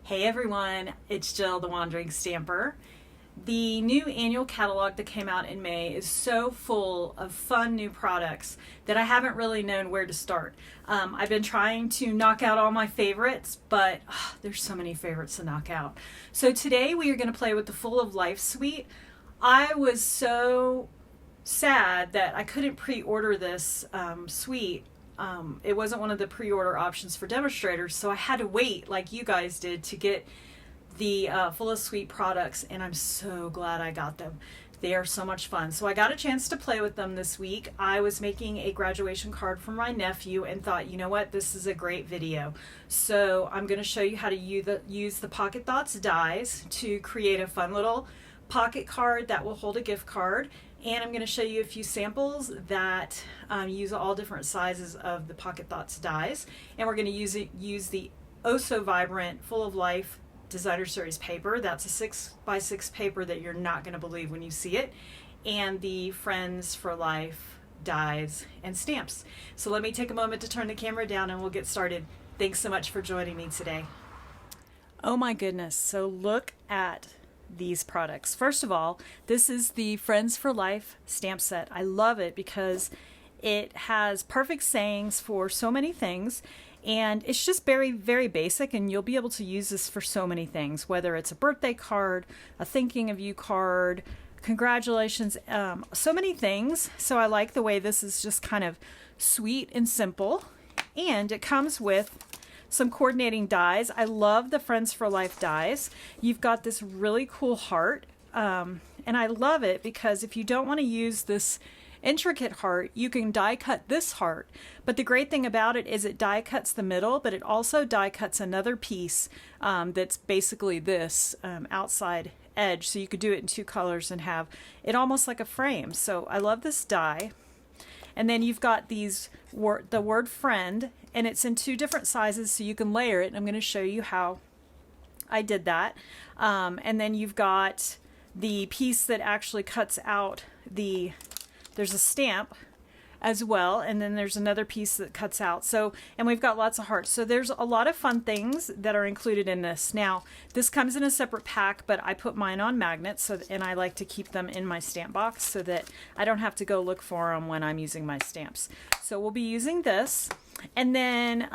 Hey everyone, it's Jill, the Wandering Stamper. The new annual catalog that came out in May is so full of fun new products that I haven't really known where to start. I've been trying to knock out all my favorites, but there's so many favorites to knock out. So today we are going to play with the Full of Life suite. I was so sad that I couldn't pre-order this suite. It wasn't one of the pre-order options for demonstrators, so I had to wait like you guys did to get the Full of Suite products, and I'm so glad I got them. They are so much fun. So I got a chance to play with them this week. I was making a graduation card for my nephew and thought, you know what, this is a great video. So I'm going to show you how to use the Pocket Thoughts dies to create a fun little pocket card that will hold a gift card. And I'm going to show you a few samples that use all different sizes of the Pocket Thoughts dies. And we're going to use the Oh So Vibrant Full of Life Designer Series paper. That's a 6x6 paper that you're not going to believe when you see it. And the Friends for Life dies and stamps. So let me take a moment to turn the camera down and we'll get started. Thanks so much for joining me today. Oh my goodness. So look at these products. First of all, this is the Friends for Life stamp set. I love it because it has perfect sayings for so many things, and it's just very, very basic, and you'll be able to use this for so many things, whether it's a birthday card, a thinking of you card, congratulations, so many things. So I like the way this is just kind of sweet and simple, and it comes with some coordinating dies. I love the Friends for Life dies. You've got this really cool heart, and I love it because if you don't want to use this intricate heart, you can die cut this heart. But the great thing about it is it die cuts the middle, but it also die cuts another piece that's basically this outside edge. So you could do it in two colors and have it almost like a frame. So I love this die. And then you've got the word friend, and it's in two different sizes so you can layer it. I'm going to show you how I did that. And then you've got the piece that actually cuts out there's a stamp as well, and then there's another piece that cuts out. So, and we've got lots of hearts. So there's a lot of fun things that are included in this. Now, this comes in a separate pack, but I put mine on magnets, and I like to keep them in my stamp box so that I don't have to go look for them when I'm using my stamps. So we'll be using this. And then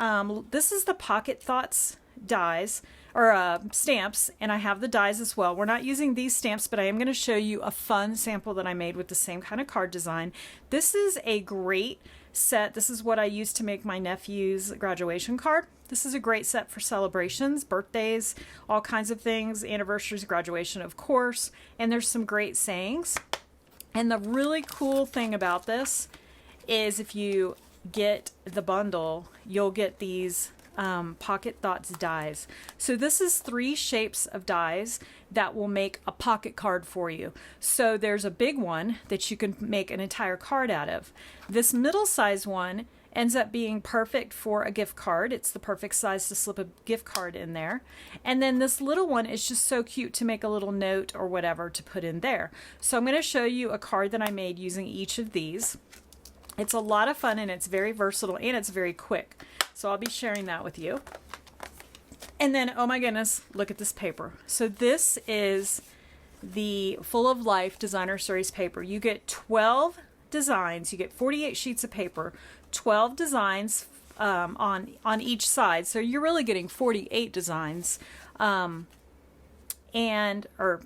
this is the Pocket Thoughts dies, or stamps, and I have the dies as well. We're not using these stamps, but I am going to show you a fun sample that I made with the same kind of card design. This is a great set. This is what I used to make my nephew's graduation card. This is a great set for celebrations, birthdays, all kinds of things, anniversaries, graduation, of course, and there's some great sayings. And the really cool thing about this is if you get the bundle, you'll get these Pocket Thoughts dies. So this is 3 shapes of dies that will make a pocket card for you. So there's a big one that you can make an entire card out of. This middle size one ends up being perfect for a gift card. It's the perfect size to slip a gift card in there. And then this little one is just so cute to make a little note or whatever to put in there. So I'm going to show you a card that I made using each of these. It's a lot of fun, and it's very versatile, and it's very quick. So I'll be sharing that with you. And then, oh my goodness, look at this paper. So this is the Full of Life Designer Series paper. You get 12 designs. You get 48 sheets of paper, 12 designs on each side. So you're really getting 48 designs, or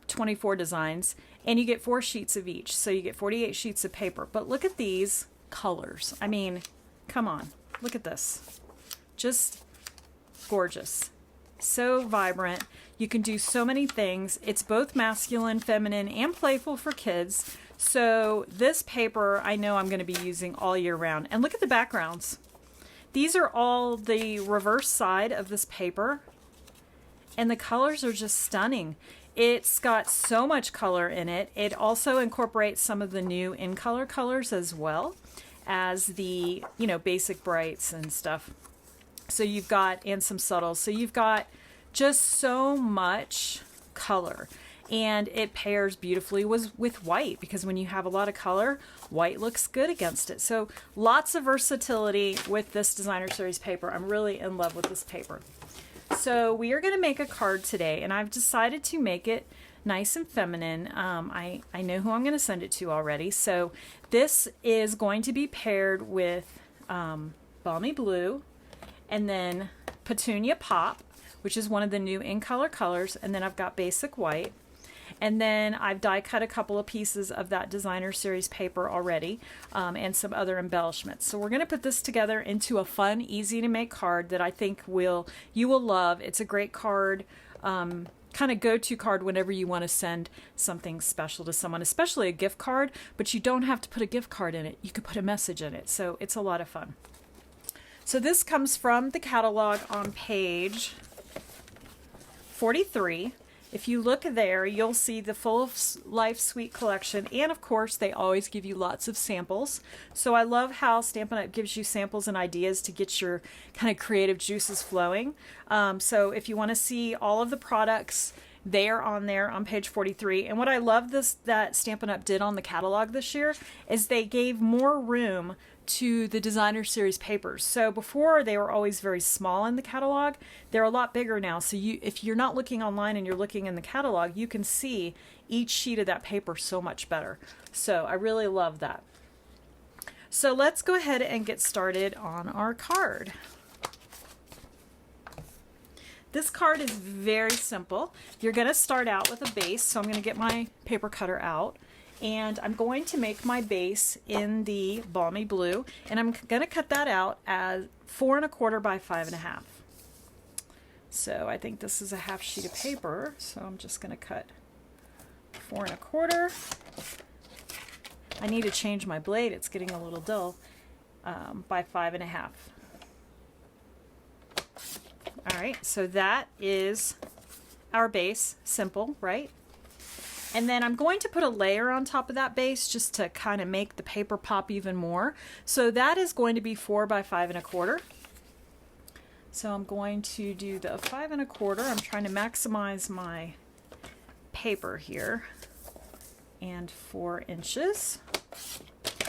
24 designs, and you get 4 sheets of each. So you get 48 sheets of paper. But look at these colors. I mean, come on, look at this. Just gorgeous. So vibrant. You can do so many things. It's both masculine, feminine, and playful for kids. So this paper I know I'm going to be using all year round. And look at the backgrounds. These are all the reverse side of this paper. And the colors are just stunning. It's got so much color in it. It also incorporates some of the new in color colors as well as the, basic brights and stuff. So you've got, and some subtles. So you've got just so much color, and it pairs beautifully with white, because when you have a lot of color, white looks good against it. So lots of versatility with this Designer Series paper. I'm really in love with this paper. So we are going to make a card today, and I've decided to make it nice and feminine. I know who I'm going to send it to already. So this is going to be paired with Balmy Blue, and then Petunia Pop, which is one of the new in color colors, and then I've got Basic White. And then I've die cut a couple of pieces of that designer series paper already, and some other embellishments. So we're going to put this together into a fun, easy to make card that I think you will love. It's a great card, kind of go-to card whenever you want to send something special to someone, especially a gift card, but you don't have to put a gift card in it. You could put a message in it. So it's a lot of fun. So this comes from the catalog on page 43. If you look there, you'll see the Full of Life Suite collection, and of course they always give you lots of samples. So I love how Stampin' Up! Gives you samples and ideas to get your kind of creative juices flowing. So if you want to see all of the products, they are on there on page 43. And what I love that Stampin' Up! Did on the catalog this year is they gave more room to the designer series papers. So before they were always very small in the catalog. They're a lot bigger now. So if you're not looking online and you're looking in the catalog, you can see each sheet of that paper so much better. So I really love that. So let's go ahead and get started on our card. This card is very simple. You're going to start out with a base. So I'm going to get my paper cutter out. And I'm going to make my base in the Balmy Blue, and I'm going to cut that out as 4 1/4 by 5 1/2. So I think this is a half sheet of paper, so I'm just going to cut 4 1/4. I need to change my blade, it's getting a little dull, by 5 1/2. Alright, so that is our base. Simple, right? And then I'm going to put a layer on top of that base just to kind of make the paper pop even more. So that is going to be 4 by 5 1/4. So I'm going to do the 5 1/4. I'm trying to maximize my paper here. And 4 inches.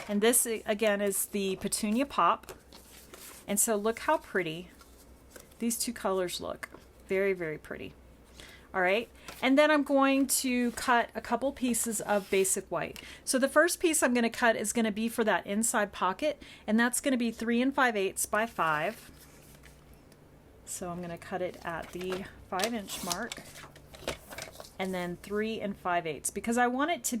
And this again is the Petunia Pop. And so look how pretty these two colors look. Very, very pretty. All right, and then I'm going to cut a couple pieces of Basic White. So the first piece I'm going to cut is going to be for that inside pocket, and that's going to be 3 5/8 by 5. So I'm going to cut it at the 5-inch mark, and then 3 5/8 because I want it to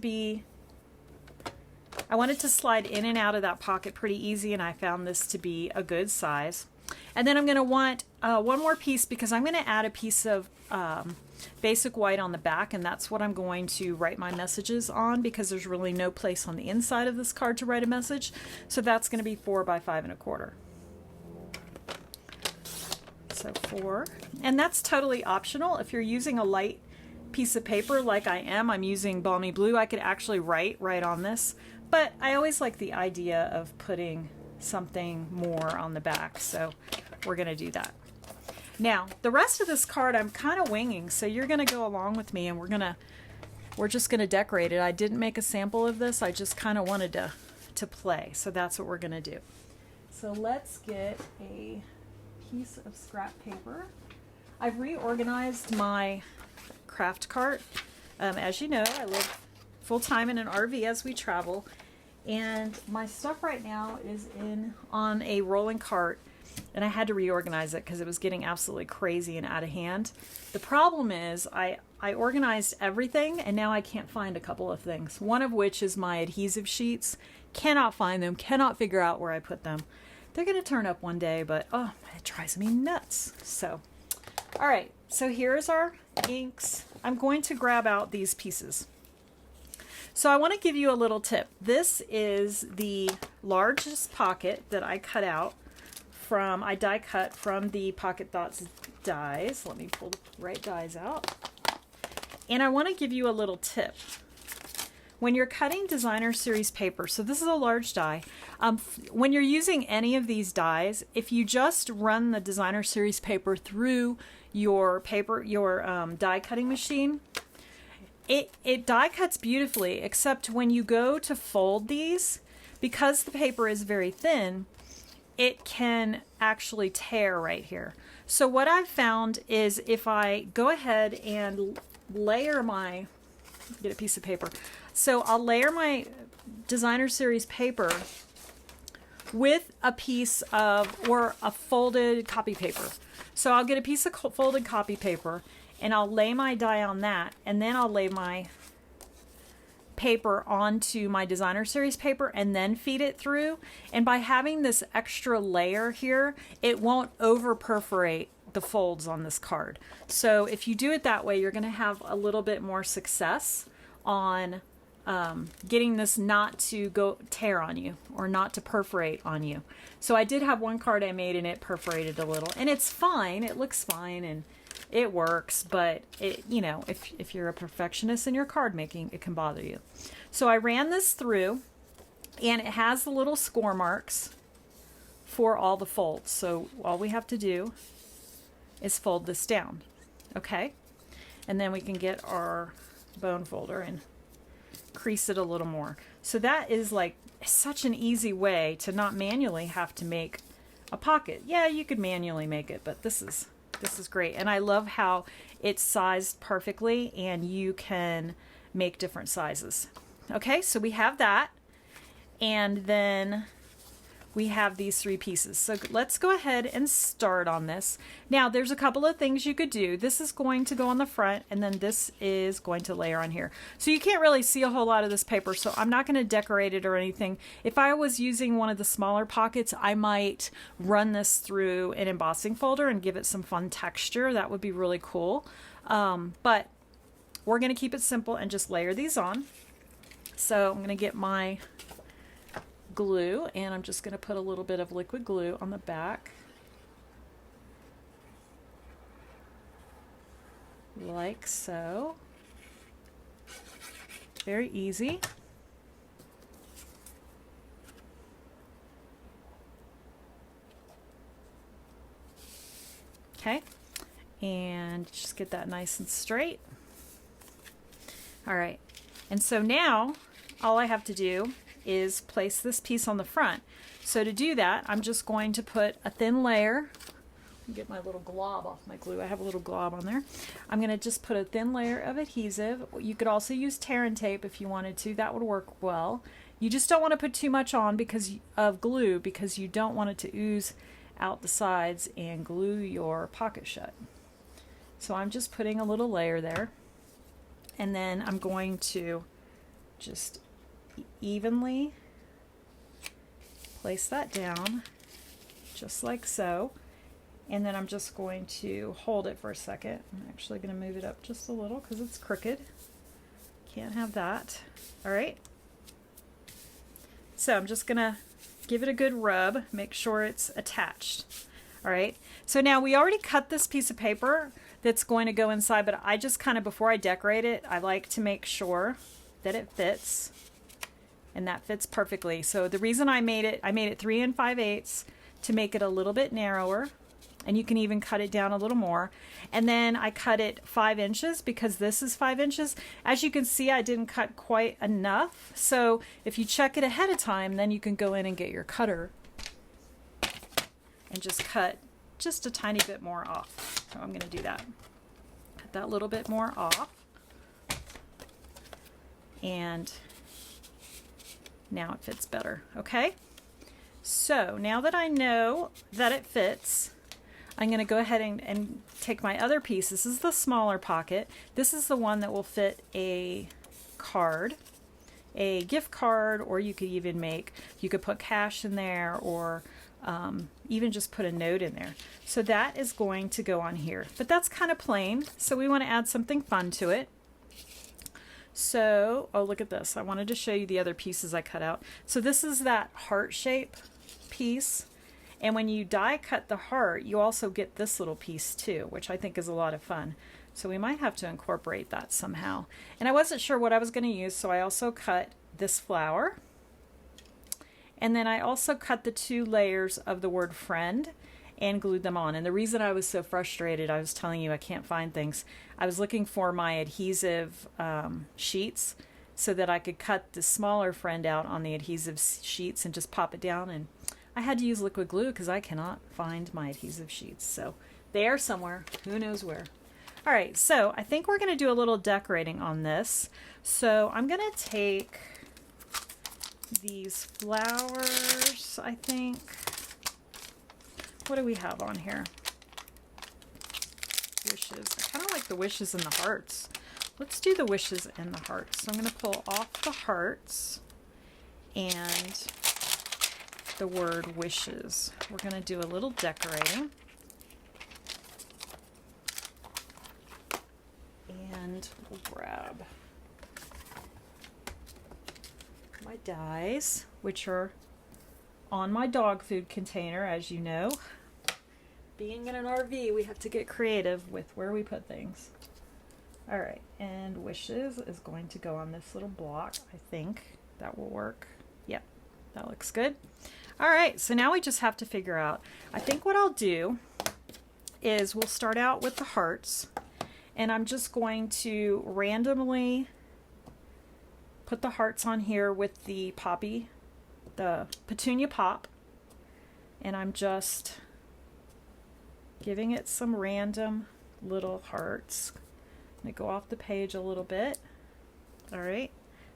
slide in and out of that pocket pretty easy, and I found this to be a good size. And then I'm going to want one more piece because I'm going to add a piece of Basic White on the back, and that's what I'm going to write my messages on because there's really no place on the inside of this card to write a message. So that's going to be 4 by 5 1/4. So 4, and that's totally optional. If you're using a light piece of paper like I am, I'm using Balmy Blue, I could actually write right on this, but I always like the idea of putting something more on the back, so we're going to do that. Now, the rest of this card I'm kind of winging, so you're going to go along with me, and we're just going to decorate it. I didn't make a sample of this. I just kind of wanted to play, so that's what we're going to do. So let's get a piece of scrap paper. I've reorganized my craft cart. As you know, I live full-time in an RV as we travel, and my stuff right now is on a rolling cart. And I had to reorganize it because it was getting absolutely crazy and out of hand. The problem is I organized everything, and now I can't find a couple of things. One of which is my adhesive sheets. Cannot find them, cannot figure out where I put them. They're going to turn up one day, but oh, it drives me nuts. So, all right, so here's our inks. I'm going to grab out these pieces. So I want to give you a little tip. This is the largest pocket that I cut out. I die cut from the Pocket Dots dies. Let me pull the right dies out. And I want to give you a little tip. When you're cutting designer series paper, so this is a large die, when you're using any of these dies, if you just run the designer series paper through your die cutting machine, it die cuts beautifully, except when you go to fold these, because the paper is very thin, it can actually tear right here. So what I've found is if I go ahead and layer my, get a piece of paper. So I'll layer my designer series paper with a piece of, or a folded copy paper. So I'll get a piece of folded copy paper and I'll lay my die on that, and then I'll lay my paper onto my designer series paper and then feed it through. And by having this extra layer here, it won't over perforate the folds on this card. So if you do it that way, you're going to have a little bit more success on getting this not to go tear on you or not to perforate on you. So I did have one card I made and it perforated a little, and it's fine. It looks fine and it works, but it, you know, if you're a perfectionist in your card making, it can bother you. So I ran this through and it has the little score marks for all the folds. So all we have to do is fold this down. Okay. And then we can get our bone folder and crease it a little more. So that is like such an easy way to not manually have to make a pocket. Yeah, you could manually make it, but this is great. And I love how it's sized perfectly and you can make different sizes. Okay, so we have that. And then we have these three pieces. So let's go ahead and start on this. Now there's a couple of things you could do. This is going to go on the front and then this is going to layer on here. So you can't really see a whole lot of this paper, so I'm not going to decorate it or anything. If I was using one of the smaller pockets, I might run this through an embossing folder and give it some fun texture. That would be really cool. But we're going to keep it simple and just layer these on. So I'm going to get my glue and I'm just going to put a little bit of liquid glue on the back like so. Very easy. Okay, and just get that nice and straight. All right, and so now all I have to do is place this piece on the front. So to do that, I'm just going to put a thin layer. Get my little glob off my glue. I have a little glob on there. I'm going to just put a thin layer of adhesive. You could also use tear and tape if you wanted to. That would work well. You just don't want to put too much on because of glue, because you don't want it to ooze out the sides and glue your pocket shut. So I'm just putting a little layer there, and then I'm going to just evenly place that down just like so, and then I'm just going to hold it for a second. I'm actually going to move it up just a little because it's crooked. Can't have that. All right, so I'm just gonna give it a good rub, make sure it's attached. All right, so now we already cut this piece of paper that's going to go inside, but I just kind of, before I decorate it, I like to make sure that it fits. And that fits perfectly. So the reason I made it 3 5/8 to make it a little bit narrower, and you can even cut it down a little more. And then I cut it 5 inches because this is 5 inches. As you can see, I didn't cut quite enough. So if you check it ahead of time, then you can go in and get your cutter and just cut just a tiny bit more off. So I'm going to do that. Cut that little bit more off. And now it fits better. Okay, so now that I know that it fits, I'm going to go ahead and take my other piece. This is the smaller pocket. This is the one that will fit a card, a gift card, or you could put cash in there, or even just put a note in there. So that is going to go on here, but that's kind of plain, so we want to add something fun to it. So, oh, look at this. I wanted to show you the other pieces I cut out. So this is that heart shape piece. And when you die cut the heart, you also get this little piece too, which I think is a lot of fun. So we might have to incorporate that somehow. And I wasn't sure what I was going to use, so I also cut this flower. And then I also cut the 2 layers of the word friend and glued them on. And the reason I was so frustrated, I was telling you I can't find things. I was looking for my adhesive sheets so that I could cut the smaller friend out on the adhesive sheets and just pop it down, and I had to use liquid glue because I cannot find my adhesive sheets. So they are somewhere, who knows where. All right, so I think we're going to do a little decorating on this. So I'm going to take these flowers, I think. What do we have on here? Wishes. I kind of like the wishes and the hearts. Let's do the wishes and the hearts. So I'm going to pull off the hearts and the word wishes. We're going to do a little decorating. And we'll grab my dies, which are on my dog food container, as you know. Being in an RV, we have to get creative with where we put things. All right, and wishes is going to go on this little block. I think that will work. Yep, that looks good. All right, so now we just have to figure out, I think what I'll do is we'll start out with the hearts, and I'm just going to randomly put the hearts on here with the poppy, the petunia pop, and I'm just giving it some random little hearts. I'm going to go off the page a little bit. All right,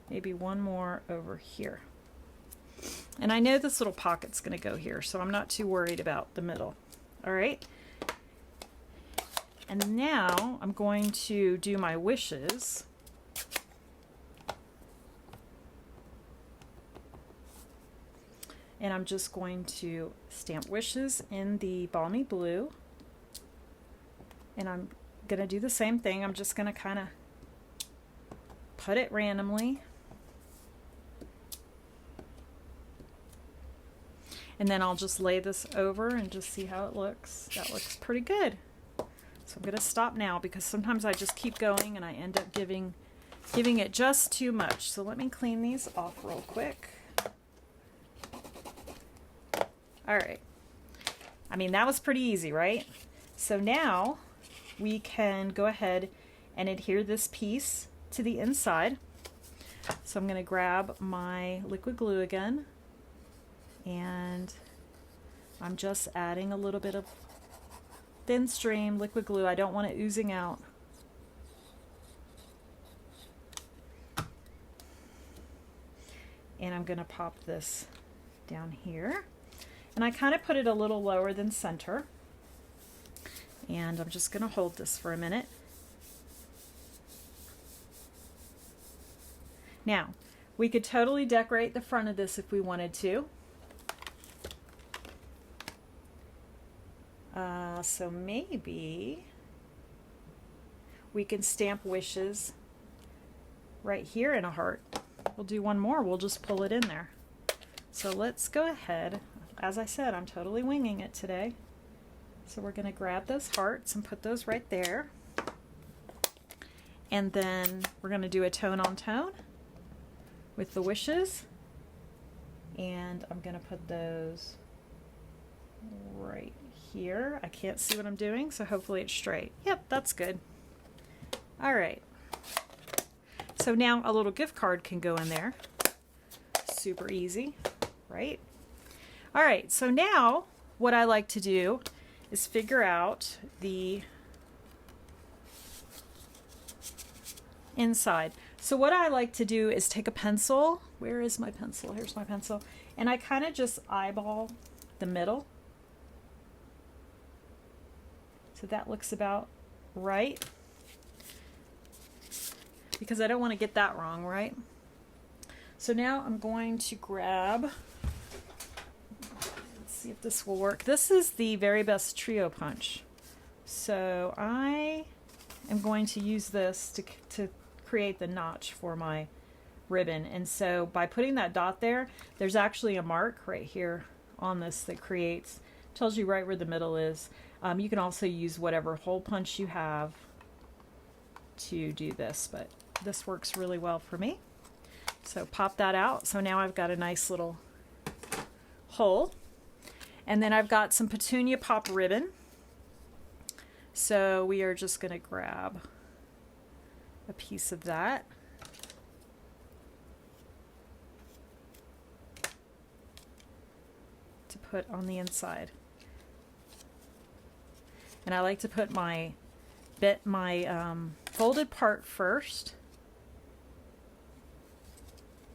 maybe one more over here. And I know this little pocket's going to go here, so I'm not too worried about the middle. All right. And now I'm going to do my wishes. And I'm just going to stamp wishes in the balmy blue. And I'm going to do the same thing. I'm just going to kind of put it randomly. And then I'll just lay this over and just see how it looks. That looks pretty good. So I'm going to stop now because sometimes I just keep going and I end up giving it just too much. So let me clean these off real quick. All right. I mean, that was pretty easy, right? So now we can go ahead and adhere this piece to the inside. So I'm going to grab my liquid glue again, and I'm just adding a little bit of thin stream liquid glue. I don't want it oozing out. And I'm going to pop this down here. And I kind of put it a little lower than center. And I'm just going to hold this for a minute. Now, we could totally decorate the front of this if we wanted to. So maybe we can stamp wishes right here in a heart. We'll do one more. We'll just pull it in there. So let's go ahead. As I said, I'm totally winging it today. So we're going to grab those hearts and put those right there. And then we're going to do a tone on tone with the wishes. And I'm going to put those right here. I can't see what I'm doing, so hopefully it's straight. Yep, that's good. All right. So now a little gift card can go in there. Super easy, right? All right, so now what I like to do is figure out the inside. So what I like to do is take a pencil. Where is my pencil? Here's my pencil. And I kind of just eyeball the middle. So that looks about right. Because I don't want to get that wrong, right? So now I'm going to grab, let's see if this will work. This is the Very Best Trio Punch. So I am going to use this to create the notch for my ribbon. And so by putting that dot there, there's actually a mark right here on this that tells you right where the middle is. You can also use whatever hole punch you have to do this, but this works really well for me. So pop that out. So now I've got a nice little hole. And then I've got some petunia pop ribbon. So we are just going to grab a piece of that. To put on the inside. And I like to put my folded part first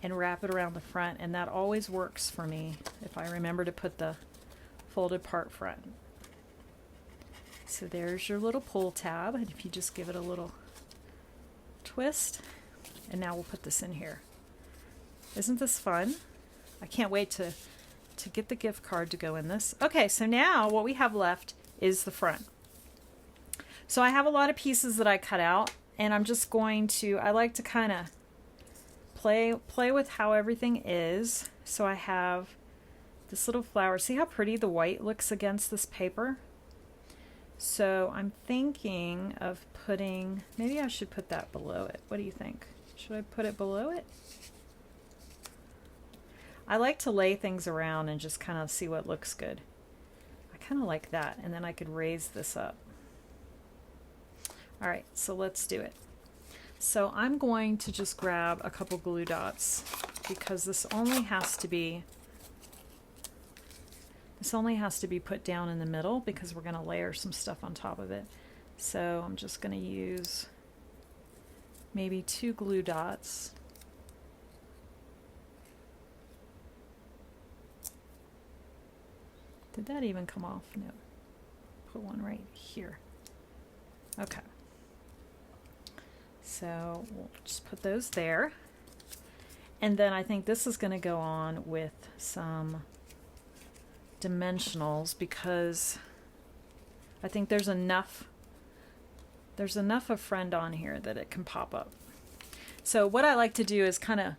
and wrap it around the front, and that always works for me if I remember to put the folded part front. So there's your little pull tab, and if you just give it a little twist, and now we'll put this in here. Isn't this fun? I can't wait to get the gift card to go in this. Okay, so now what we have left is the front. So I have a lot of pieces that I cut out, and I'm just going to, I like to kind of play with how everything is. So I have this little flower. See how pretty the white looks against this paper? So I'm thinking of putting, maybe I should put that below it. What do you think? Should I put it below it? I like to lay things around and just kind of see what looks good. I kind of like that, and then I could raise this up. All right, so let's do it. So I'm going to just grab a couple glue dots because this only has to be put down in the middle because we're going to layer some stuff on top of it. So I'm just going to use maybe 2 glue dots. Did that even come off? No. Put one right here. Okay. So we'll just put those there. And then I think this is going to go on with some dimensionals because I think there's enough of friend on here that it can pop up. So what I like to do is kind of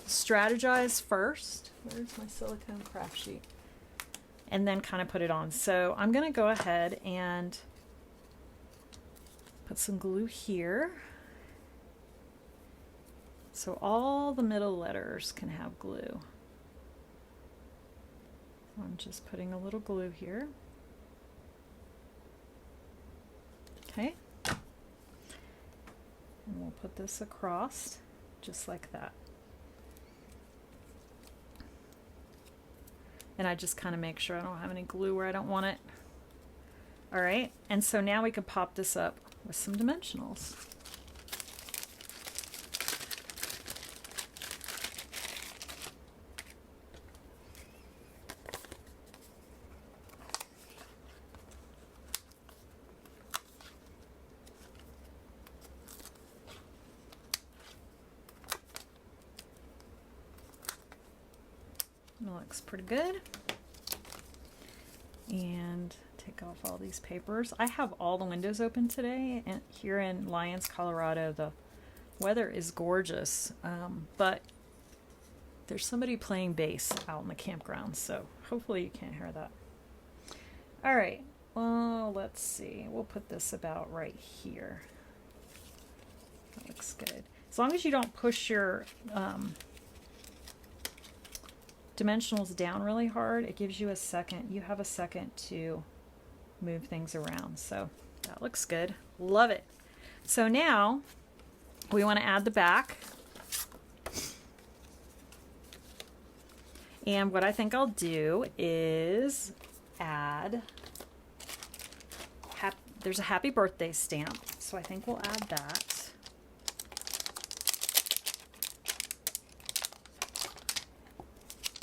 strategize first. Where's my silicone craft sheet? And then kind of put it on. So I'm going to go ahead and put some glue here. So all the middle letters can have glue. So I'm just putting a little glue here. Okay. And we'll put this across just like that. And I just kind of make sure I don't have any glue where I don't want it. All right, and so now we can pop this up with some dimensionals. Looks pretty good. And take off all these papers. I have all the windows open today, and here in Lyons, Colorado, the weather is gorgeous, but there's somebody playing bass out in the campground, so hopefully you can't hear that. All right, well, let's see. We'll put this about right here. That looks good. As long as you don't push your dimensionals down really hard, it gives you a second. You have a second to move things around. So that looks good. Love it. So now we want to add the back. And what I think I'll do is add, there's a happy birthday stamp. So I think we'll add that.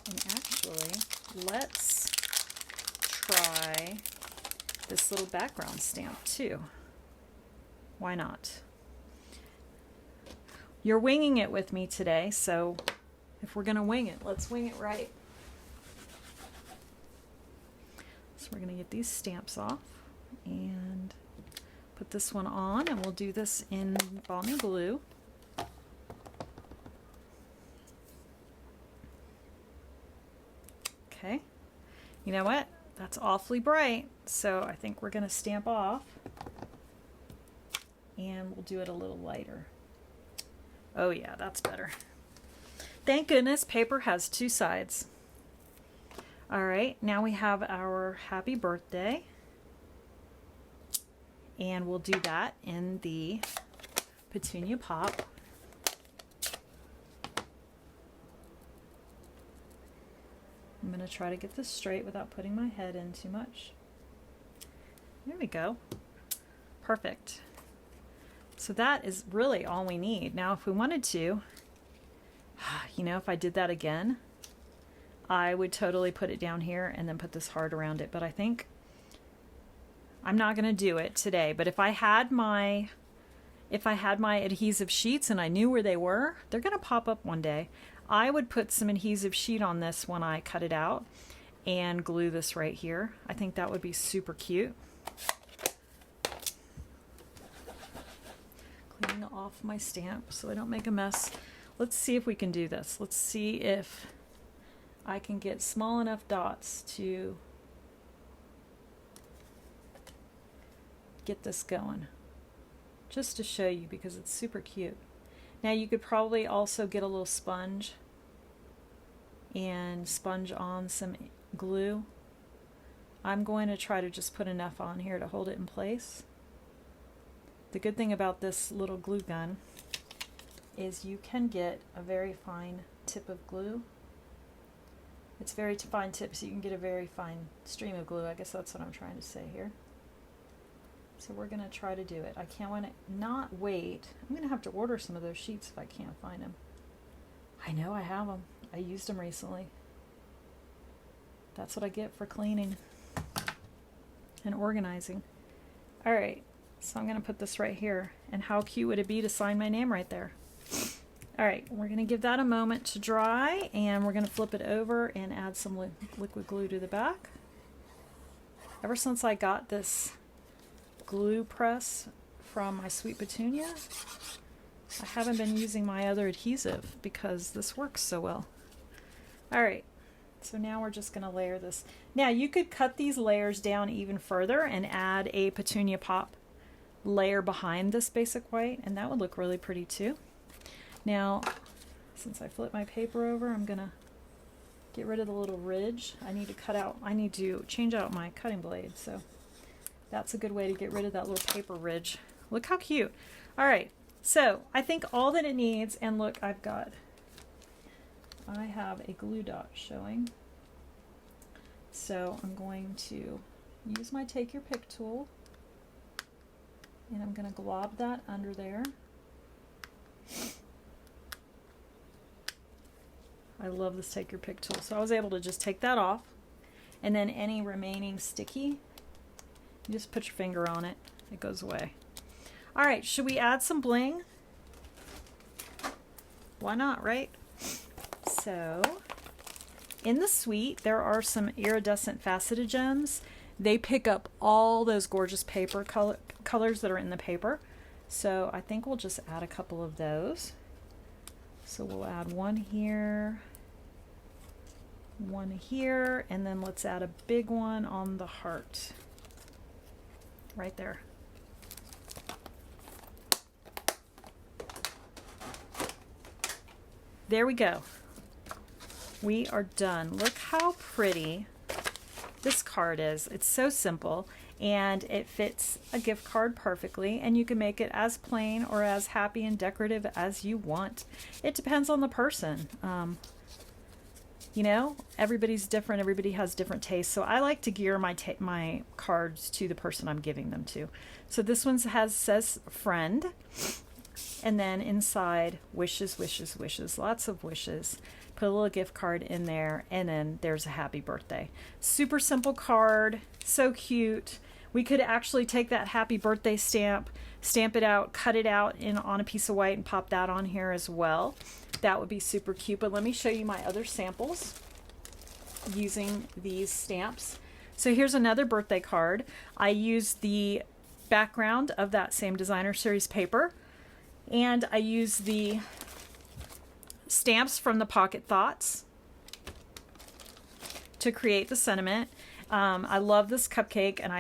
And actually, let's try this little background stamp too. Why not? You're winging it with me today, so if we're going to wing it, let's wing it right. So we're going to get these stamps off and put this one on, and we'll do this in balmy glue. Okay, you know what? That's awfully bright, so I think we're going to stamp off, and we'll do it a little lighter. Oh yeah, that's better. Thank goodness paper has 2 sides. All right, now we have our happy birthday, and we'll do that in the petunia pop. I'm going to try to get this straight without putting my head in too much. There we go. Perfect. So that is really all we need. Now if we wanted to, you know, if I did that again, I would totally put it down here and then put this heart around it. But I think I'm not going to do it today. But if I had my adhesive sheets and I knew where they were, they're going to pop up one day. I would put some adhesive sheet on this when I cut it out and glue this right here. I think that would be super cute. Cleaning off my stamp so I don't make a mess. Let's see if we can do this. Let's see if I can get small enough dots to get this going. Just to show you because it's super cute. Now you could probably also get a little sponge and sponge on some glue. I'm going to try to just put enough on here to hold it in place. The good thing about this little glue gun is you can get a very fine tip of glue. It's very fine tip, so you can get a very fine stream of glue. I guess that's what I'm trying to say here. So we're going to try to do it. I can't want to not wait. I'm going to have to order some of those sheets if I can't find them. I know I have them. I used them recently. That's what I get for cleaning and organizing. All right, so I'm going to put this right here. And how cute would it be to sign my name right there? All right, we're going to give that a moment to dry, and we're going to flip it over and add some liquid glue to the back. Ever since I got this glue press from my Sweet Petunia, I haven't been using my other adhesive because this works so well. All right, so now we're just going to layer this. Now you could cut these layers down even further and add a Petunia Pop layer behind this basic white, and that would look really pretty too. Now, since I flipped my paper over, I'm going to get rid of the little ridge. I need to change out my cutting blade, so that's a good way to get rid of that little paper ridge. Look how cute. All right, so I think all that it needs, and look, I have a glue dot showing. So I'm going to use my Take Your Pick tool, and I'm going to glob that under there. I love this Take Your Pick tool. So I was able to just take that off, and then any remaining sticky, you just put your finger on it, it goes away. All right, should we add some bling? Why not, right? So in the suite, there are some iridescent faceted gems. They pick up all those gorgeous paper colors that are in the paper. So I think we'll just add a couple of those. So we'll add one here, and then let's add a big one on the heart. Right there. There we go. We are done. Look how pretty this card is. It's so simple, and it fits a gift card perfectly, and you can make it as plain or as happy and decorative as you want. It depends on the person. You know, everybody's different. Everybody has different tastes. So I like to gear my cards to the person I'm giving them to. So this one says friend, and then inside wishes, wishes, wishes, lots of wishes. Put a little gift card in there, and then there's a happy birthday. Super simple card, so cute. We could actually take that happy birthday stamp it out, cut it out on a piece of white, and pop that on here as well. That would be super cute. But let me show you my other samples using these stamps. So here's another birthday card. I used the background of that same designer series paper, and I used the stamps from the Pocket Thoughts to create the sentiment. I love this cupcake, and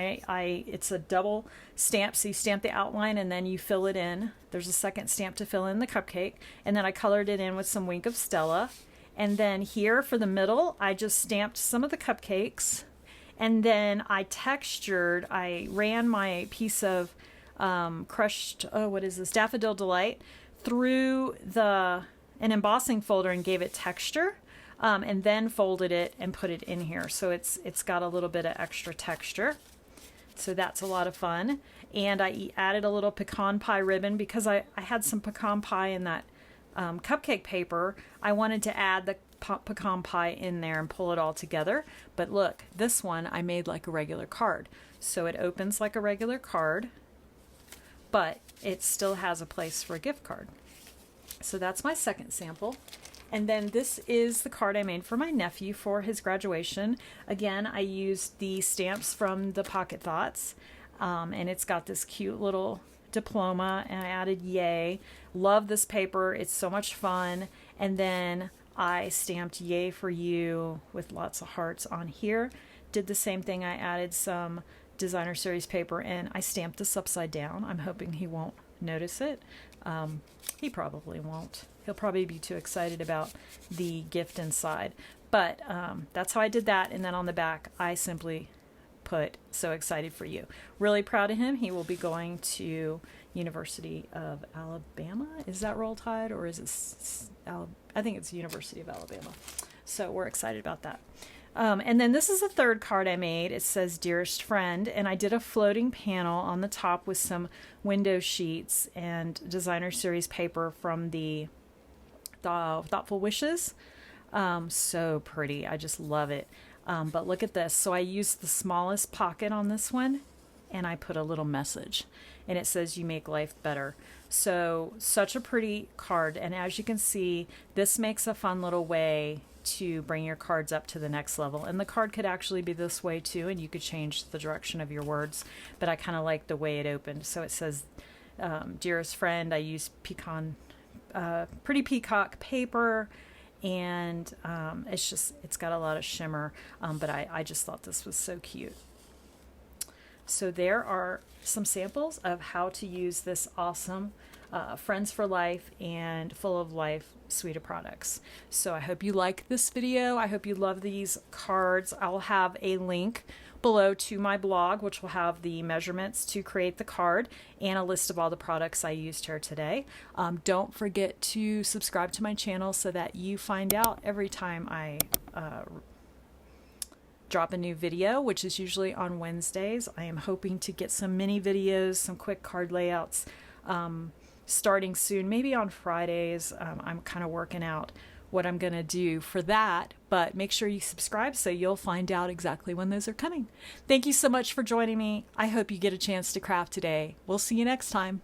it's a double stamp, so you stamp the outline and then you fill it in. There's a second stamp to fill in the cupcake, and then I colored it in with some Wink of Stella. And then here for the middle, I just stamped some of the cupcakes, and then I ran my piece of crushed, what is this, Daffodil Delight through an embossing folder and gave it texture. and then folded it and put it in here. So it's got a little bit of extra texture. So that's a lot of fun. And I added a little pecan pie ribbon because I had some pecan pie in that cupcake paper. I wanted to add the pecan pie in there and pull it all together. But look, this one I made like a regular card. So it opens like a regular card, but it still has a place for a gift card. So that's my second sample. And then this is the card I made for my nephew for his graduation. Again, I used the stamps from the Pocket Thoughts, and it's got this cute little diploma, and I added yay. Love this paper. It's so much fun. And then I stamped yay for you with lots of hearts on here. Did the same thing. I added some designer series paper, and I stamped this upside down. I'm hoping he won't notice it. He probably won't. He'll probably be too excited about the gift inside. But that's how I did that. And then on the back, I simply put "so excited for you." Really proud of him. He will be going to University of Alabama. Is that Roll Tide, or is it I think it's University of Alabama. So we're excited about that. And then this is the third card I made. It says "Dearest Friend," and I did a floating panel on the top with some window sheets and designer series paper from the Thoughtful Wishes. So pretty. I just love it. But look at this. So I used the smallest pocket on this one, and I put a little message, and it says "You make life better." So such a pretty card. And as you can see, this makes a fun little way to bring your cards up to the next level. And the card could actually be this way too, and you could change the direction of your words, but I kind of like the way it opened. So it says "Dearest Friend." I used pretty peacock paper, and it's got a lot of shimmer, but I just thought this was so cute. So there are some samples of how to use this awesome Friends for Life and Full of Life suite of products. So I hope you like this video. I hope you love these cards. I'll have a link below to my blog, which will have the measurements to create the card and a list of all the products I used here today. Don't forget to subscribe to my channel so that you find out every time I drop a new video, which is usually on Wednesdays. I am hoping to get some mini videos, some quick card layouts starting soon, maybe on Fridays. I'm kind of working out what I'm going to do for that, but make sure you subscribe so you'll find out exactly when those are coming. Thank you so much for joining me. I hope you get a chance to craft today. We'll see you next time.